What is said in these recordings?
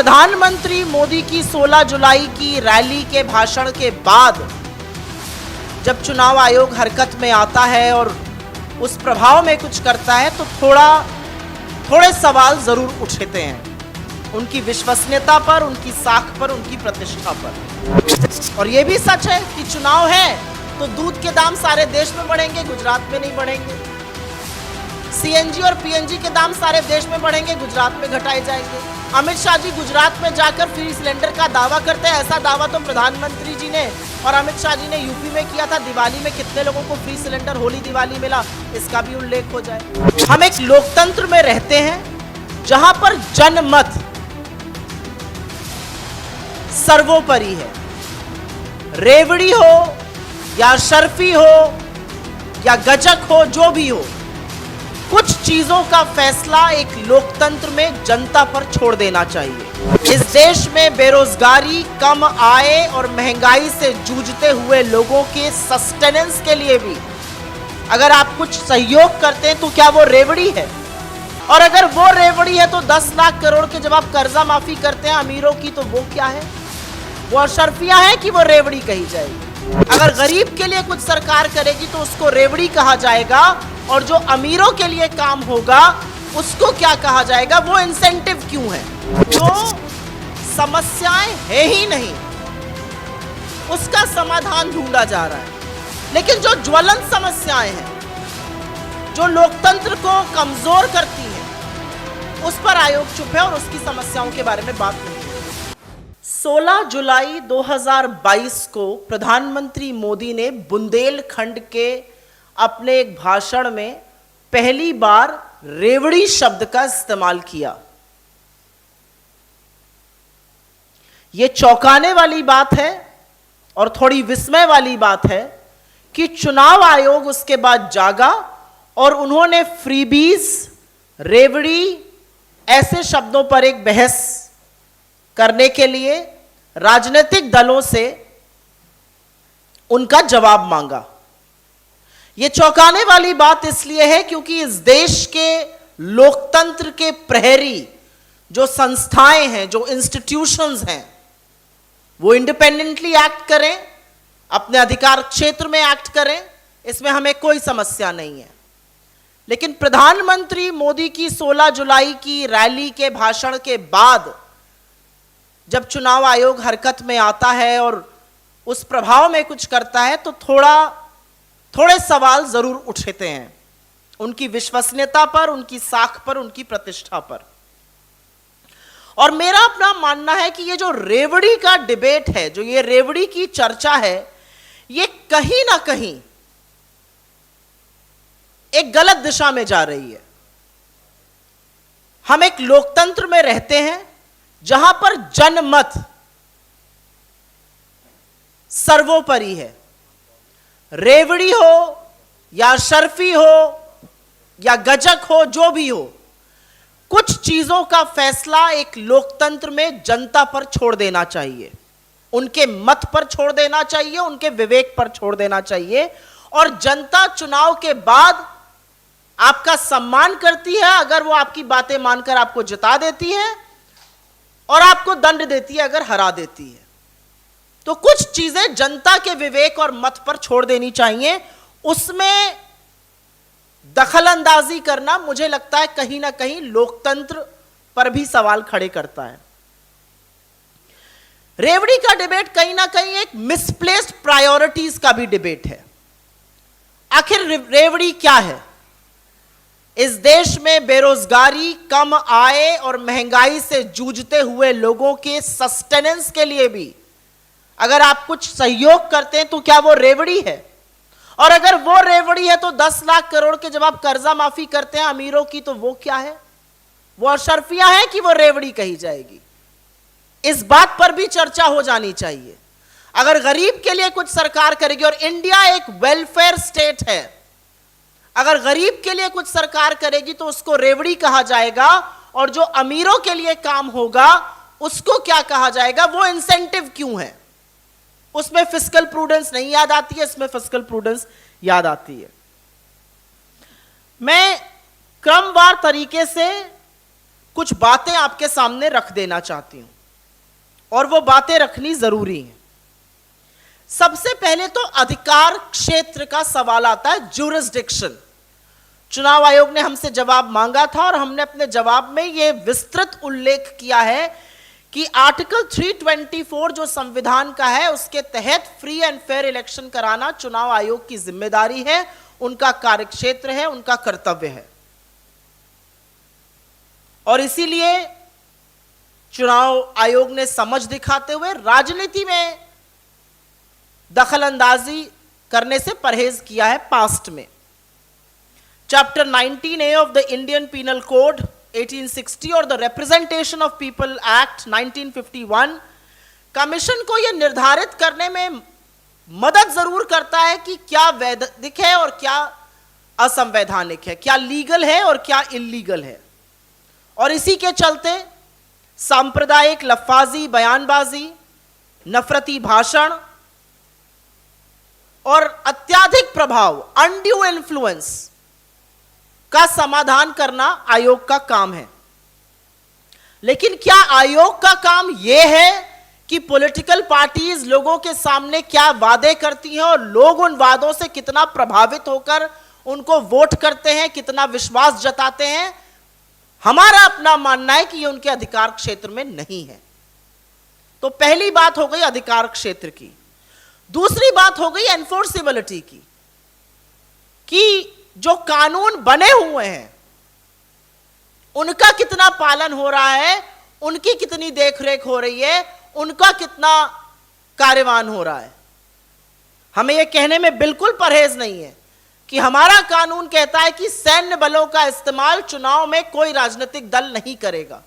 प्रधानमंत्री मोदी की 16 जुलाई की रैली के भाषण के बाद जब चुनाव आयोग हरकत में आता है और उस प्रभाव में कुछ करता है तो थोड़े सवाल जरूर उठते हैं उनकी विश्वसनीयता पर, उनकी साख पर, उनकी प्रतिष्ठा पर। और यह भी सच है कि चुनाव है तो दूध के दाम सारे देश में बढ़ेंगे, गुजरात में नहीं बढ़ेंगे। सीएनजी और पीएनजी के दाम सारे देश में बढ़ेंगे, गुजरात में घटाए जाएंगे। अमित शाह जी गुजरात में जाकर फ्री सिलेंडर का दावा करते हैं। ऐसा दावा तो प्रधानमंत्री जी ने और अमित शाह जी ने यूपी में किया था। दिवाली में कितने लोगों को फ्री सिलेंडर होली दिवाली मिला, इसका भी उल्लेख हो जाए। हम एक लोकतंत्र में रहते हैं जहां पर जनमत सर्वोपरि है। रेवड़ी हो या शर्फी हो या गजक हो, जो भी हो, कुछ चीजों का फैसला एक लोकतंत्र में जनता पर छोड़ देना चाहिए। इस देश में बेरोजगारी, कम आय और महंगाई से जूझते हुए लोगों के सस्टेनेंस के लिए भी अगर आप कुछ सहयोग करते हैं तो क्या वो रेवड़ी है? और अगर वो रेवड़ी है तो 10 लाख करोड़ के जब आप कर्जा माफी करते हैं अमीरों की, तो वो क्या है? वो अशर्फियां हैं कि वो रेवड़ी कही जाएगी? अगर गरीब के लिए कुछ सरकार करेगी तो उसको रेवड़ी कहा जाएगा, और जो अमीरों के लिए काम होगा उसको क्या कहा जाएगा? वो इंसेंटिव क्यों है? जो समस्याएं है ही नहीं उसका समाधान ढूंढा जा रहा है, लेकिन जो ज्वलंत समस्याएं हैं, जो लोकतंत्र को कमजोर करती हैं, उस पर आयोग चुप है और उसकी समस्याओं के बारे में बात नहीं है। 16 जुलाई 2022 को प्रधानमंत्री मोदी ने बुंदेलखंड के अपने एक भाषण में पहली बार रेवड़ी शब्द का इस्तेमाल किया। यह चौंकाने वाली बात है और थोड़ी विस्मय वाली बात है कि चुनाव आयोग उसके बाद जागा और उन्होंने फ्रीबीज, रेवड़ी ऐसे शब्दों पर एक बहस करने के लिए राजनीतिक दलों से उनका जवाब मांगा। यह चौंकाने वाली बात इसलिए है क्योंकि इस देश के लोकतंत्र के प्रहरी जो संस्थाएं हैं, जो इंस्टीट्यूशंस हैं, वो इंडिपेंडेंटली एक्ट करें, अपने अधिकार क्षेत्र में एक्ट करें, इसमें हमें कोई समस्या नहीं है। लेकिन प्रधानमंत्री मोदी की 16 जुलाई की रैली के भाषण के बाद जब चुनाव आयोग हरकत में आता है और उस प्रभाव में कुछ करता है तो थोड़े सवाल जरूर उठते हैं उनकी विश्वसनीयता पर, उनकी साख पर, उनकी प्रतिष्ठा पर। और मेरा अपना मानना है कि ये जो रेवड़ी का डिबेट है, जो ये रेवड़ी की चर्चा है, ये कहीं ना कहीं एक गलत दिशा में जा रही है। हम एक लोकतंत्र में रहते हैं जहां पर जनमत सर्वोपरि है। रेवड़ी हो या शर्फी हो या गजक हो, जो भी हो, कुछ चीजों का फैसला एक लोकतंत्र में जनता पर छोड़ देना चाहिए, उनके मत पर छोड़ देना चाहिए, उनके विवेक पर छोड़ देना चाहिए। और जनता चुनाव के बाद आपका सम्मान करती है अगर वो आपकी बातें मानकर आपको जिता देती है, और आपको दंड देती है अगर हरा देती है। तो कुछ चीजें जनता के विवेक और मत पर छोड़ देनी चाहिए। उसमें दखल अंदाजी करना मुझे लगता है कहीं ना कहीं लोकतंत्र पर भी सवाल खड़े करता है। रेवड़ी का डिबेट कहीं ना कहीं एक मिसप्लेस्ड प्रायोरिटीज का भी डिबेट है। आखिर रेवड़ी क्या है? इस देश में बेरोजगारी, कम आय और महंगाई से जूझते हुए लोगों के सस्टेनेंस के लिए भी अगर आप कुछ सहयोग करते हैं तो क्या वो रेवड़ी है? और अगर वो रेवड़ी है तो 10 लाख करोड़ के जब आप कर्जा माफी करते हैं अमीरों की, तो वो क्या है? वो अशर्फियां हैं कि वो रेवड़ी कही जाएगी? इस बात पर भी चर्चा हो जानी चाहिए। अगर गरीब के लिए कुछ सरकार करेगी, और इंडिया एक वेलफेयर स्टेट है, अगर गरीब के लिए कुछ सरकार करेगी तो उसको रेवड़ी कहा जाएगा, और जो अमीरों के लिए काम होगा उसको क्या कहा जाएगा? वो इंसेंटिव क्यों है? उसमें फिस्कल प्रूडेंस नहीं याद आती है, इसमें फिस्कल प्रूडेंस याद आती है। मैं क्रमवार तरीके से कुछ बातें आपके सामने रख देना चाहती हूं, और वो बातें रखनी जरूरी हैं। सबसे पहले तो अधिकार क्षेत्र का सवाल आता है, ज्यूरिसडिक्शन। चुनाव आयोग ने हमसे जवाब मांगा था और हमने अपने जवाब में यह विस्तृत उल्लेख किया है कि आर्टिकल 324 जो संविधान का है, उसके तहत फ्री एंड फेयर इलेक्शन कराना चुनाव आयोग की जिम्मेदारी है, उनका कार्यक्षेत्र है, उनका कर्तव्य है। और इसीलिए चुनाव आयोग ने समझ दिखाते हुए राजनीति में दखल अंदाजी करने से परहेज किया है पास्ट में। Chapter 19A of the Indian penal code 1860 और the representation of people act 1951 commission को यह निर्धारित करने में मदद जरूर करता है कि क्या वैधानिक है और क्या असंवैधानिक है, क्या लीगल है और क्या इल्लीगल है। और इसी के चलते सांप्रदायिक लफ्फाजी, बयानबाजी, नफरती भाषण और अत्यधिक प्रभाव, अनड्यू इन्फ्लुएंस का समाधान करना आयोग का काम है। लेकिन क्या आयोग का काम यह है कि पॉलिटिकल पार्टीज लोगों के सामने क्या वादे करती हैं और लोग उन वादों से कितना प्रभावित होकर उनको वोट करते हैं, कितना विश्वास जताते हैं? हमारा अपना मानना है कि ये उनके अधिकार क्षेत्र में नहीं है। तो पहली बात हो गई अधिकार क्षेत्र की। दूसरी बात हो गई एनफोर्सेबिलिटी की, कि जो कानून बने हुए हैं उनका कितना पालन हो रहा है, उनकी कितनी देखरेख हो रही है, उनका कितना कार्यवान हो रहा है। हमें यह कहने में बिल्कुल परहेज नहीं है कि हमारा कानून कहता है कि सैन्य बलों का इस्तेमाल चुनाव में कोई राजनीतिक दल नहीं करेगा,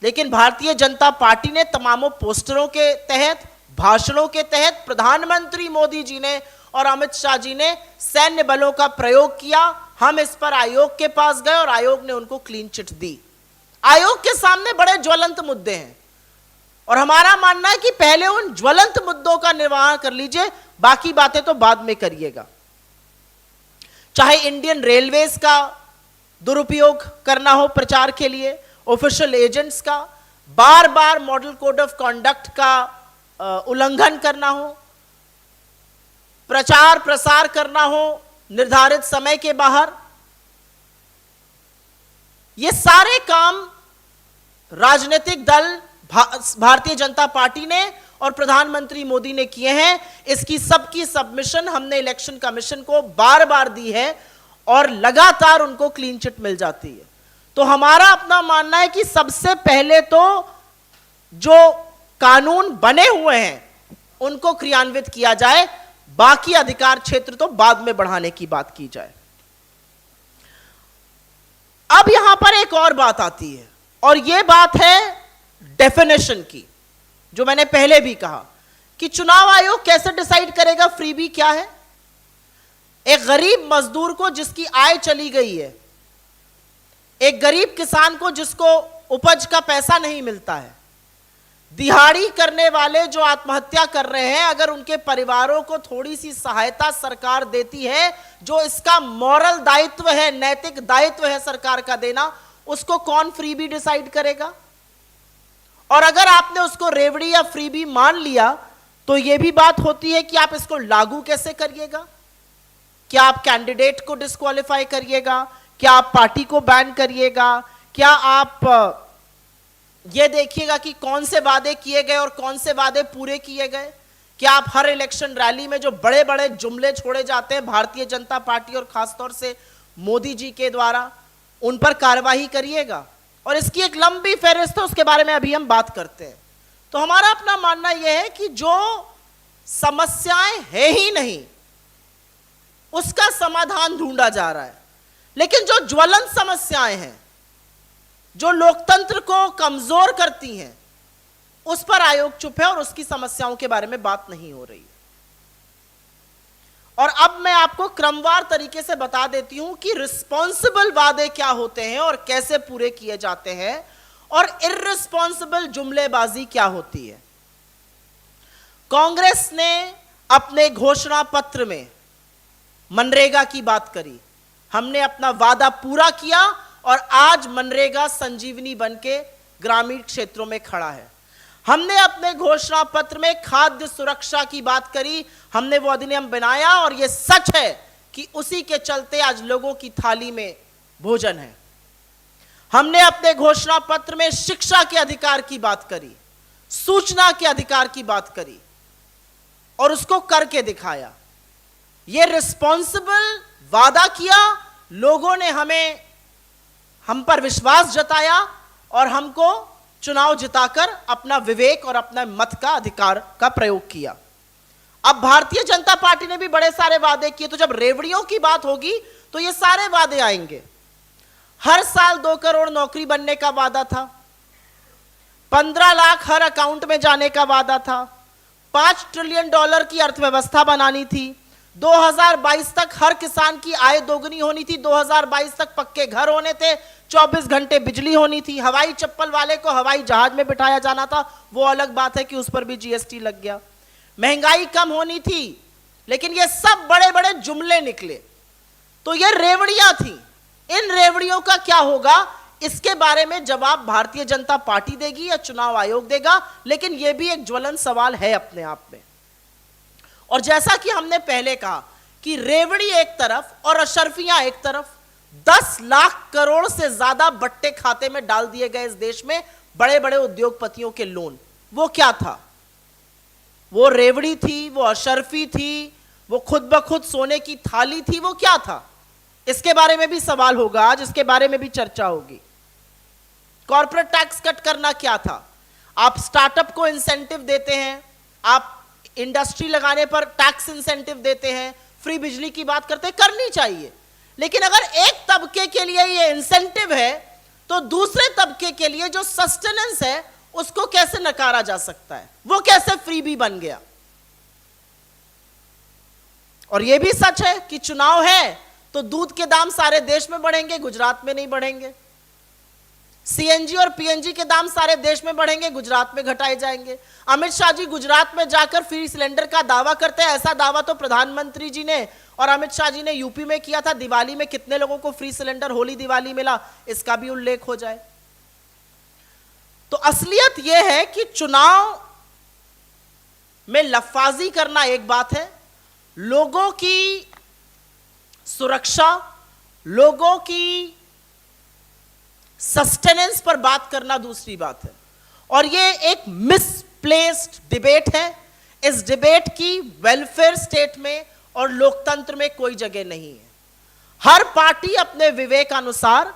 लेकिन भारतीय जनता पार्टी ने तमामों पोस्टरों के तहत, भाषणों के तहत प्रधानमंत्री मोदी जी ने और अमित शाह जी ने सैन्य बलों का प्रयोग किया। हम इस पर आयोग के पास गए और आयोग ने उनको क्लीन चिट दी। आयोग के सामने बड़े ज्वलंत मुद्दे हैं और हमारा मानना है कि पहले उन ज्वलंत मुद्दों का निर्वहन कर लीजिए, बाकी बातें तो बाद में करिएगा। चाहे इंडियन रेलवेज का दुरुपयोग करना हो प्रचार के लिए, ऑफिशियल एजेंट्स का बार बार मॉडल कोड ऑफ कॉन्डक्ट का उल्लंघन करना हो, प्रचार प्रसार करना हो निर्धारित समय के बाहर, ये सारे काम राजनीतिक दल भारतीय जनता पार्टी ने और प्रधानमंत्री मोदी ने किए हैं। इसकी सबकी सबमिशन हमने इलेक्शन कमीशन को बार बार दी है और लगातार उनको क्लीन चिट मिल जाती है। तो हमारा अपना मानना है कि सबसे पहले तो जो कानून बने हुए हैं उनको क्रियान्वित किया जाए, बाकी अधिकार क्षेत्र तो बाद में बढ़ाने की बात की जाए। अब यहां पर एक और बात आती है और यह बात है डेफिनेशन की, जो मैंने पहले भी कहा कि चुनाव आयोग कैसे डिसाइड करेगा फ्रीबी क्या है। एक गरीब मजदूर को जिसकी आय चली गई है, एक गरीब किसान को जिसको उपज का पैसा नहीं मिलता है, दिहाड़ी करने वाले जो आत्महत्या कर रहे हैं, अगर उनके परिवारों को थोड़ी सी सहायता सरकार देती है, जो इसका मॉरल दायित्व है, नैतिक दायित्व है सरकार का देना, उसको कौन फ्रीबी डिसाइड करेगा? और अगर आपने उसको रेवड़ी या फ्रीबी मान लिया तो यह भी बात होती है कि आप इसको लागू कैसे करिएगा। क्या आप कैंडिडेट को डिस्क्वालीफाई करिएगा? क्या आप पार्टी को बैन करिएगा? क्या आप यह देखिएगा कि कौन से वादे किए गए और कौन से वादे पूरे किए गए? क्या आप हर इलेक्शन रैली में जो बड़े बड़े जुमले छोड़े जाते हैं भारतीय जनता पार्टी और खासतौर से मोदी जी के द्वारा, उन पर कार्रवाई करिएगा? और इसकी एक लंबी फहरिस्त है, उसके बारे में अभी हम बात करते हैं। तो हमारा अपना मानना यह है कि जो समस्याएं है ही नहीं उसका समाधान ढूंढा जा रहा है, लेकिन जो ज्वलंत समस्याएं हैं, जो लोकतंत्र को कमजोर करती हैं, उस पर आयोग चुप है और उसकी समस्याओं के बारे में बात नहीं हो रही है। और अब मैं आपको क्रमवार तरीके से बता देती हूं कि रिस्पॉन्सिबल वादे क्या होते हैं और कैसे पूरे किए जाते हैं, और इर्रिस्पॉन्सिबल जुमलेबाजी क्या होती है। कांग्रेस ने अपने घोषणा पत्र में मनरेगा की बात करी, हमने अपना वादा पूरा किया और आज मनरेगा संजीवनी बनके ग्रामीण क्षेत्रों में खड़ा है। हमने अपने घोषणा पत्र में खाद्य सुरक्षा की बात करी, हमने वो अधिनियम बनाया और ये सच है कि उसी के चलते आज लोगों की थाली में भोजन है। हमने अपने घोषणा पत्र में शिक्षा के अधिकार की बात करी, सूचना के अधिकार की बात करी और उसको करके दिखाया। ये रिस्पॉन्सिबल वादा किया, लोगों ने हम पर विश्वास जताया और हमको चुनाव जिताकर अपना विवेक और अपना मत का अधिकार का प्रयोग किया। अब भारतीय जनता पार्टी ने भी बड़े सारे वादे किए, तो जब रेवड़ियों की बात होगी तो ये सारे वादे आएंगे। हर साल 2 करोड़ नौकरी बनने का वादा था, 15 लाख हर अकाउंट में जाने का वादा था, $5 ट्रिलियन की अर्थव्यवस्था बनानी थी, 2022 तक हर किसान की आय दोगुनी होनी थी, 2022 तक पक्के घर होने थे, 24 घंटे बिजली होनी थी, हवाई चप्पल वाले को हवाई जहाज में बिठाया जाना था, वो अलग बात है कि उस पर भी जीएसटी लग गया, महंगाई कम होनी थी। लेकिन ये सब बड़े बड़े जुमले निकले, तो ये रेवड़ियां थी। इन रेवड़ियों का क्या होगा, इसके बारे में जवाब भारतीय जनता पार्टी देगी या चुनाव आयोग देगा, लेकिन यह भी एक ज्वलन सवाल है अपने आप में। और जैसा कि हमने पहले कहा कि रेवड़ी एक तरफ और अशर्फियां एक तरफ, 10 लाख करोड़ से ज्यादा बट्टे खाते में डाल दिए गए इस देश में बड़े बड़े उद्योगपतियों के लोन। वो क्या था? वो रेवड़ी थी, वो अशर्फी थी, वो खुद ब खुद सोने की थाली थी, वो क्या था? इसके बारे में भी सवाल होगा आज, इसके बारे में भी चर्चा होगी। कॉर्पोरेट टैक्स कट करना क्या था? आप स्टार्टअप को इंसेंटिव देते हैं, आप इंडस्ट्री लगाने पर टैक्स इंसेंटिव देते हैं, फ्री बिजली की बात करते हैं, करनी चाहिए। लेकिन अगर एक तबके के लिए ये इंसेंटिव है तो दूसरे तबके के लिए जो सस्टेनेंस है उसको कैसे नकारा जा सकता है? वो कैसे फ्री भी बन गया? और यह भी सच है कि चुनाव है तो दूध के दाम सारे देश में बढ़ेंगे, गुजरात में नहीं बढ़ेंगे। सीएनजी और पीएनजी के दाम सारे देश में बढ़ेंगे, गुजरात में घटाए जाएंगे। अमित शाह जी गुजरात में जाकर फ्री सिलेंडर का दावा करते हैं, ऐसा दावा तो प्रधानमंत्री जी ने और अमित शाह जी ने यूपी में किया था। दिवाली में कितने लोगों को फ्री सिलेंडर होली दिवाली मिला, इसका भी उल्लेख हो जाए। तो असलियत यह है कि चुनाव में लफाजी करना एक बात है, लोगों की सुरक्षा, लोगों की सस्टेनेंस पर बात करना दूसरी बात है। और ये एक मिसप्लेस्ड डिबेट है। इस डिबेट की वेलफेयर स्टेट में और लोकतंत्र में कोई जगह नहीं है। हर पार्टी अपने विवेक अनुसार,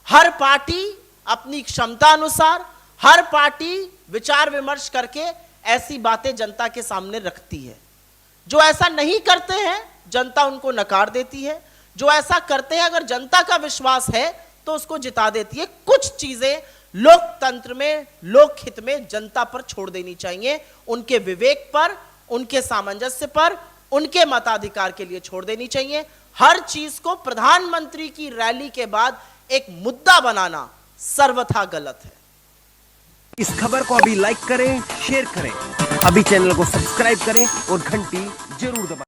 हर पार्टी अपनी क्षमता अनुसार, हर पार्टी विचार विमर्श करके ऐसी बातें जनता के सामने रखती है। जो ऐसा नहीं करते हैं जनता उनको नकार देती है, जो ऐसा करते हैं अगर जनता का विश्वास है तो उसको जिता देती है। कुछ चीजें लोकतंत्र में, लोकहित में जनता पर छोड़ देनी चाहिए, उनके विवेक पर, उनके सामंजस्य पर, उनके मताधिकार के लिए छोड़ देनी चाहिए। हर चीज को प्रधानमंत्री की रैली के बाद एक मुद्दा बनाना सर्वथा गलत है। इस खबर को अभी लाइक करें, शेयर करें, अभी चैनल को सब्सक्राइब करें और घंटी जरूर दबाएं।